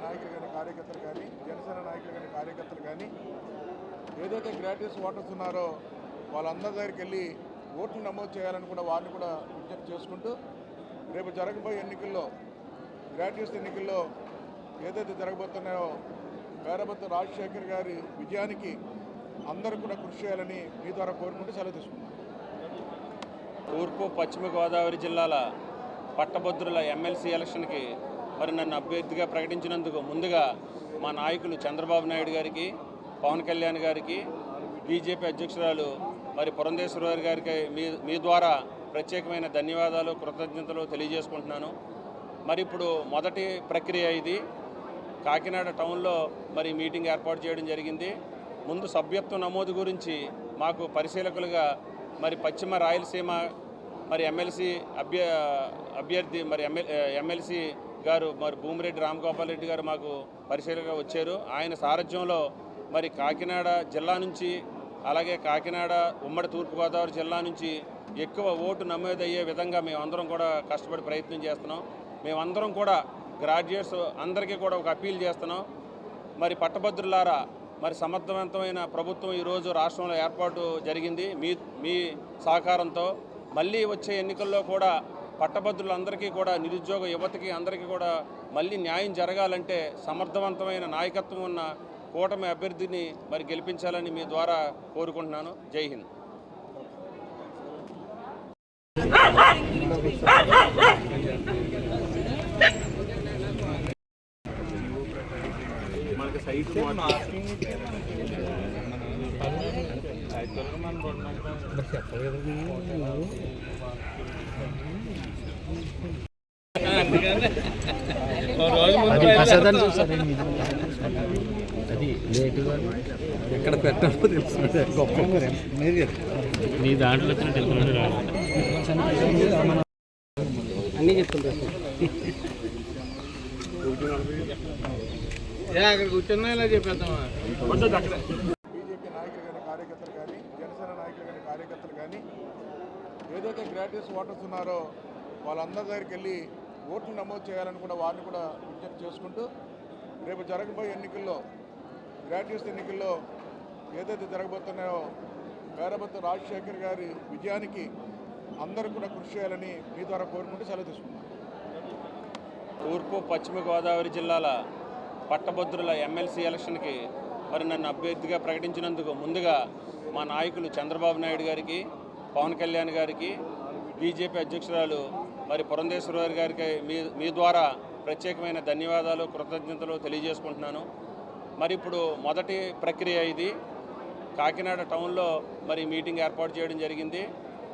నాయకులు కానీ కార్యకర్తలు కానీ జనసేన నాయకులు కానీ కార్యకర్తలు కానీ ఏదైతే గ్రాడ్యుయేట్స్ ఓటర్స్ ఉన్నారో వాళ్ళందరి దగ్గరికి వెళ్ళి ఓట్లు నమోదు చేయాలని కూడా వారిని కూడా విజ్ఞప్తి చేసుకుంటూ రేపు జరగబోయే ఎన్నికల్లో గ్రాడ్యుయేట్స్ ఎన్నికల్లో ఏదైతే జరగబోతున్నాయో వేరబత్త రాజశేఖర్ గారి విజయానికి అందరూ కూడా కృషి చేయాలని మీ ద్వారా కోరుకుంటూ సెలవు తీసుకుంటున్నాను. తూర్పు పశ్చిమ గోదావరి జిల్లాల పట్టభద్రుల ఎమ్మెల్సీ ఎలక్షన్కి మరి నన్ను అభ్యర్థిగా ప్రకటించినందుకు ముందుగా మా నాయకులు చంద్రబాబు నాయుడు గారికి, పవన్ కళ్యాణ్ గారికి, బీజేపీ అధ్యక్షురాలు మరి పురంధేశ్వరి గారికి మీ ద్వారా ప్రత్యేకమైన ధన్యవాదాలు, కృతజ్ఞతలు తెలియజేసుకుంటున్నాను. మరి ఇప్పుడు మొదటి ప్రక్రియ ఇది. కాకినాడ టౌన్లో మరి మీటింగ్ ఏర్పాటు చేయడం జరిగింది. ముందు సభ్యత్వ నమోదు గురించి మాకు పరిశీలకులుగా మరి పశ్చిమ రాయలసీమ మరి ఎమ్మెల్సీ అభ్యర్థి మరి ఎమ్మెల్సీ గారు మరి భూమిరెడ్డి రామగోపాల్ రెడ్డి గారు మాకు పరిశీలకులుగా వచ్చారు. ఆయన సారథ్యంలో మరి కాకినాడ జిల్లా నుంచి అలాగే కాకినాడ ఉమ్మడి తూర్పుగోదావరి జిల్లా నుంచి ఎక్కువ ఓటు నమోదయ్యే విధంగా మేమందరం కూడా కష్టపడి ప్రయత్నం చేస్తున్నాం. మేమందరం కూడా గ్రాడ్యుయేట్స్ అందరికీ కూడా ఒక అప్పీల్ చేస్తున్నాం. మరి పట్టభద్రులారా, మరి సమర్థవంతమైన ప్రభుత్వం ఈరోజు రాష్ట్రంలో ఏర్పాటు జరిగింది మీ సహకారంతో. మళ్ళీ వచ్చే ఎన్నికల్లో కూడా పట్టభద్రులందరికీ కూడా, నిరుద్యోగ యువతకి అందరికీ కూడా మళ్ళీ న్యాయం జరగాలంటే సమర్థవంతమైన నాయకత్వం ఉన్న కూటమి అభ్యర్థిని మరి గెలిపించాలని మీ ద్వారా కోరుకుంటున్నాను. జై హింద్. అది లేటుగా ఎక్కడ పెట్టాలో తెలుసు. గొప్ప నీ దాంట్లో అన్నీ చెప్తుంటారు. అక్కడ కూర్చున్నా ఇలా చెప్పేద్దామా. బీజేపీ నాయకులు కానీ కార్యకర్తలు కానీ జనసేన నాయకులు కానీ కార్యకర్తలు కానీ ఏదైతే గ్రాడ్యుయేట్స్ ఓటర్స్ ఉన్నారో వాళ్ళందరి దగ్గరికి వెళ్ళి ఓట్లు నమోదు చేయాలని కూడా వారిని కూడా విజ్ఞప్తి చేసుకుంటూ రేపు జరగబోయే ఎన్నికల్లో గ్రాడ్యుయేట్స్ ఎన్నికల్లో ఏదైతే జరగబోతున్నాయో వేరబత్త రాజశేఖర్ గారి విజయానికి అందరూ కూడా కృషి చేయాలని మీ ద్వారా కోరుకుంటూ సెలవు తీసుకుంటున్నాను. తూర్పు పశ్చిమ గోదావరి జిల్లాల పట్టభద్రుల ఎమ్మెల్సీ ఎలక్షన్కి మరి నన్ను అభ్యర్థిగా ప్రకటించినందుకు ముందుగా మా నాయకులు చంద్రబాబు నాయుడు గారికి, పవన్ కళ్యాణ్ గారికి, బీజేపీ అధ్యక్షురాలు మరి పురంధేశ్వరి గారికి మీ ద్వారా ప్రత్యేకమైన ధన్యవాదాలు, కృతజ్ఞతలు తెలియజేసుకుంటున్నాను. మరి ఇప్పుడు మొదటి ప్రక్రియ ఇది. కాకినాడ టౌన్లో మరి మీటింగ్ ఏర్పాటు చేయడం జరిగింది.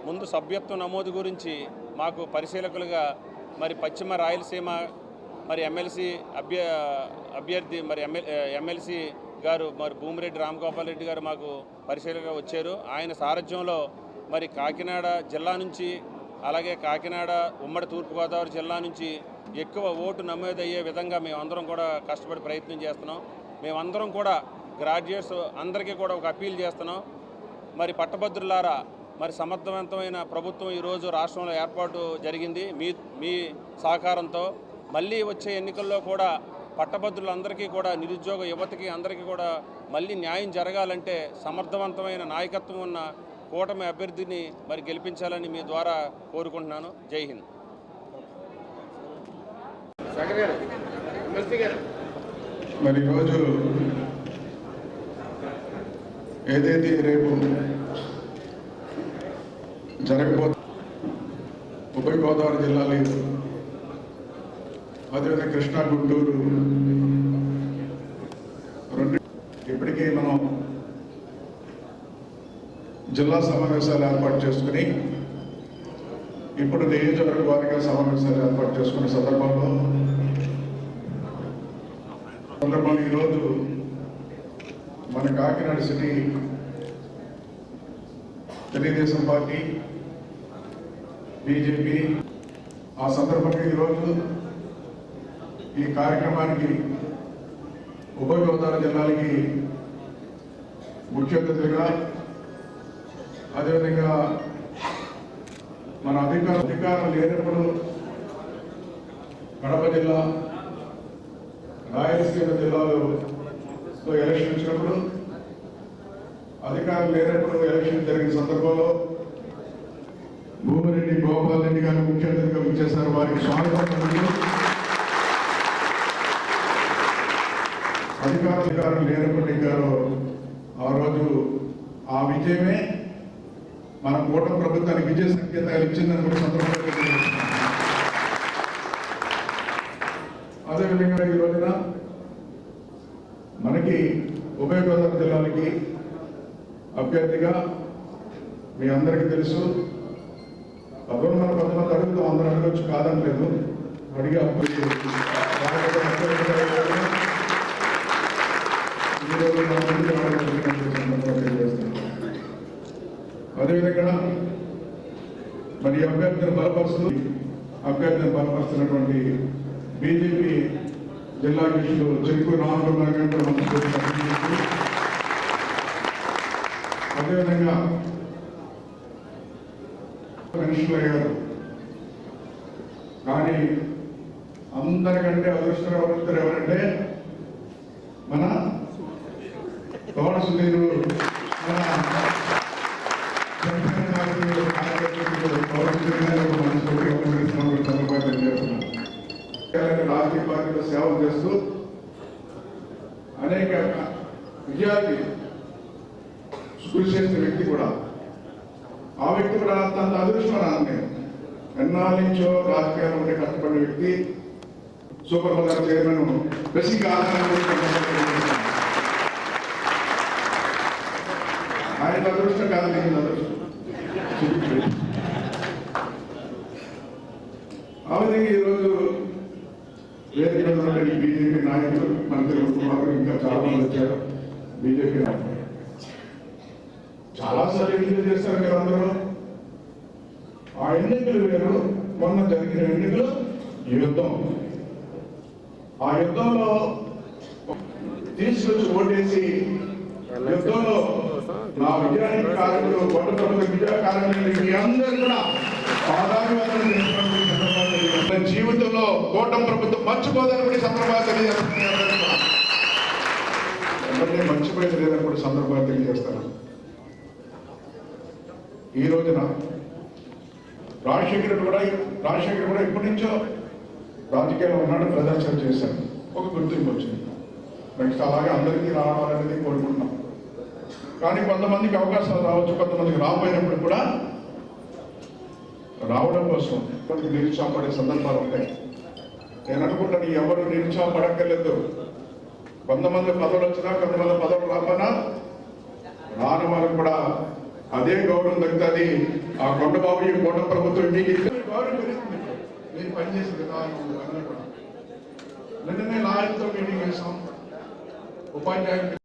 ముందు సభ్యత్వ నమోదు గురించి మాకు పరిశీలకులుగా మరి పశ్చిమ రాయలసీమ మరి ఎమ్మెల్సీ అభ్యర్థి మరి ఎమ్మెల్సీ గారు మరి భూమిరెడ్డి రామగోపాల్ రెడ్డి గారు మాకు పరిశీలకులుగా వచ్చారు. ఆయన సారథ్యంలో మరి కాకినాడ జిల్లా నుంచి అలాగే కాకినాడ ఉమ్మడి తూర్పుగోదావరి జిల్లా నుంచి ఎక్కువ ఓటు నమోదయ్యే విధంగా మేమందరం కూడా కష్టపడి ప్రయత్నం చేస్తున్నాం. మేమందరం కూడా గ్రాడ్యుయేట్స్ అందరికీ కూడా ఒక అప్పీల్ చేస్తున్నాం. మరి పట్టభద్రులారా, మరి సమర్థవంతమైన ప్రభుత్వం ఈరోజు రాష్ట్రంలో ఏర్పాటు జరిగింది మీ సహకారంతో. మళ్ళీ వచ్చే ఎన్నికల్లో కూడా పట్టభద్రులందరికీ కూడా, నిరుద్యోగ యువతకి అందరికీ కూడా మళ్ళీ న్యాయం జరగాలంటే సమర్థవంతమైన నాయకత్వం ఉన్న కూటమి అభ్యర్థిని మరి గెలిపించాలని మీ ద్వారా కోరుకుంటున్నాను. జై హింద్. మరి ఈరోజు ఏదైతే రేపు జరగబోతు ఉభయ గోదావరి జిల్లాలో అదేవిధంగా కృష్ణా, గుంటూరు రెండు ఇప్పటికీ మనం జిల్లా సమావేశాలు ఏర్పాటు చేసుకుని ఇప్పుడు నియోజకవర్గ వారిగా సమావేశాలు ఏర్పాటు చేసుకునే సందర్భంలో ఈరోజు మన Kakinada city Telugu Desam party, BJP ఆ సందర్భంగా ఈరోజు ఈ కార్యక్రమానికి ఉభయ గోదావరి జిల్లాలకి ముఖ్య అతిథులుగా, అదేవిధంగా మన అధికారం లేనప్పుడు కడప జిల్లా, రాయలసీమ జిల్లాలో ఎలక్షన్ వచ్చినప్పుడు అధికారులు లేనప్పుడు ఎలక్షన్ జరిగిన సందర్భంలో భూమిరెడ్డి గోపాల్ రెడ్డి గారు ముఖ్య అతిథిగా ఇచ్చేశారు. వారికి స్వాగతం. అధికారులు లేనప్పటికీ గారు ఆ రోజు ఆ విజయమే మన కూటమి ప్రభుత్వానికి విజయ సంకేతాలు ఇచ్చిందని కూడా సందర్భంగా అదేవిధంగా ఈ రోజున మనకి ఉభయ గోదావరి జిల్లాలకి అభ్యర్థిగా మీ అందరికీ తెలుసు. అప్పుడు మనం కొంతమంది అడుగుతాం, అందరూ అడగచ్చు, కాదనలేదు, అడిగే అదేవిధంగా మరి అభ్యర్థిని బలపరుస్తున్నటువంటి బీజేపీ జిల్లా అధ్యక్షులు చెరుకు రామకుమార్ గారు, అదేవిధంగా మినిస్టర్ అయ్యారు. కానీ అందరికంటే అదృష్టవంతులు ఎవరంటే మన తోడ సుధీరు, మన రాజకీయ పార్టీలో సేవలు చేస్తూ అనేక విజయాలకి కృషి చేసిన వ్యక్తి కూడా, ఆ వ్యక్తి కూడా తన అదృష్టం. నేను ఎన్నాళ్ళ నుంచో రాజకీయాలు ఉంటే కష్టపడిన వ్యక్తి, సూపర్ బజార్ చైర్మన్ బేసిక్ ఆయన అదృష్టం కాదు, నేను అదృష్టం. ఆ విధంగా ఈరోజు వేదిక ఉన్నటువంటి బీజేపీ నాయకులు, మంత్రులు, కుమారులు ఇంకా చాలా మంది వచ్చారు. బీజేపీ నాయకులు చాలాసార్లు ఎన్నికలు చేస్తారు మీరు అందరూ. ఆ ఎన్నికలు వేరు, మొన్న జరిగిన ఎన్నికలు యుద్ధం. ఆ యుద్ధంలో తీసుకొచ్చి ఓటేసి యుద్ధంలో నా విజయానికి కారణులు, కొట్టతొమ్మిది విజయ కారణులు మీ అందరూ కూడా జీవితంలో కూటమి ప్రభుత్వం మర్చిపోదని కూడా సందర్భాలు తెలియజేస్తున్నాను. ఎవరిని మర్చిపోయేది లేదని కూడా సందర్భాలు తెలియజేస్తాను. ఈ రోజున రాజశేఖర్ కూడా ఇప్పటి నుంచో రాజకీయాల్లో ఉన్నాడు, ప్రదర్శన చేశాడు, ఒక గుర్తింపు వచ్చింది. నెక్స్ట్ అలాగే అందరికీ రావాలనేది కోరుకుంటున్నాం. కానీ కొంతమందికి అవకాశాలు రావచ్చు, కొంతమందికి రాబోయినప్పుడు కూడా రావడం కోసం కొంతమంది నిరుత్సాహపడే సందర్భాలు ఉంటాయి. నేను అనుకుంటాను, ఎవరు నిరుత్సాహపడక్కర్లేదు. కొంతమంది పదవులు వచ్చినా, కొంతమంది పదవులు రాకపోయినా రాని వాళ్ళకు కూడా అదే గౌరవం దక్కుతుంది. ఆ కొండబాబు ఈ కొండ ప్రభుత్వం మీకు గౌరవం పెరుగుతుంది. మీరు పనిచేసే విధానం అన్నీ కూడా. నిన్ననే లాయర్తో మీటింగ్ చేసాం, ఉపాధ్యాయులు